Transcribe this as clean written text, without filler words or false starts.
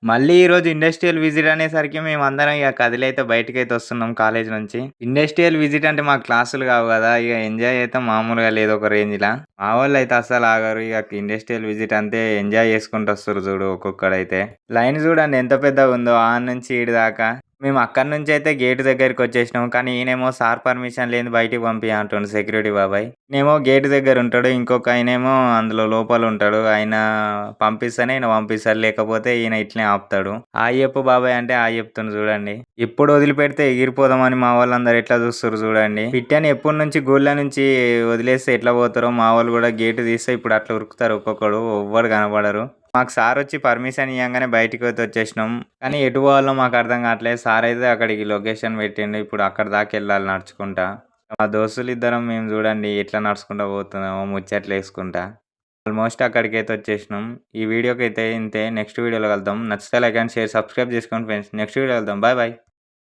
మళ్ళీ ఈరోజు industrial visit అనేసరికి మేమందరం ఇగ కదిలైతే బయటికైతే వస్తున్నాం కాలేజీ నుంచి. ఇండస్ట్రియల్ విజిట్ అంటే మాకు క్లాసులు కావు గదా! ఇగ ఎంజాయ్ అయితే మామూలుగా లేదు ఒక రేంజ్‌ల. మా వోళ్ళైతే అస్సలాగరు. ఇగ ఇండస్ట్రియల్ విజిట్ అంతే ఎంజాయ్ చేసుకుంటూ వస్తుర్రు చూడు ఒక్కొక్కడైతే. లైన్ చూడండి ఎంత పెద్దగుందో ఆడ నుంచి ఈడి దాకా. మేము అక్కడి నుంచయితే గేట్ దగ్గరికొచ్చేసినాం. కానీ ఈయనేమో సార్ పర్మిషన్ లేనిది బయటికి పంపియ అంటుండు సెక్యూరిటీ బాబాయ్. ఈయనేమో గేట్ దగ్గర ఉంటాడు. ఇంకొక ఆయనేమో అందులో లోపల ఉంటాడు. ఆయన పంపిస్తేనే ఈయన పంపిస్తాడు. లేకపోతే ఈయన ఇట్లనే ఆపుతాడు. హాయ్ చెప్పు బాబాయ్ అంటే హాయ్ చెప్తుండు చూడండి. ఇప్పుడు వదిలిపెడితే ఎగిరిపోదామని మా వాళ్ళందరూ ఎట్లా చూస్తుర్రు చూడండి. పిట్టని ఎప్పటి నుంచి గూళ్ళ నుంచి వదిలేస్తే ఎట్లా పోతారో మా వాళ్ళు కూడా గేటు తీస్తే ఇప్పుడు అట్లా ఉరుకుతారు ఒక్కొక్కడు. ఎవ్వరు కనపడరు. మాకు సార్ వచ్చి పర్మిషన్ ఇయ్యంగానే బయటికైతే వచ్చేసినాం. కానీ ఎటు పోవాలో మాకు అర్థం కావట్లేదు. సార్ అయితే అక్కడికి లొకేషన్ పెట్టిండు. ఇప్పుడు అక్కడి దాకా వెళ్ళాలి నడుచుకుంటా. మా దోస్తులిద్దరం మేము చూడండి ఎట్లా నడుచుకుంటా పోతున్నామో ముచ్చట్లేసుకుంటా. ఆల్మోస్ట్ అక్కడికైతే వచ్చేసినాం. ఈ వీడియోకైతే ఇంతే. నెక్స్ట్ వీడియోలో కలుద్దాం. నచ్చితే లైక్ అండ్ షేర్ సబ్స్క్రైబ్ చేసుకోండి ఫ్రెండ్స్. నెక్స్ట్ వీడియోలో కలుద్దాం. Bye bye.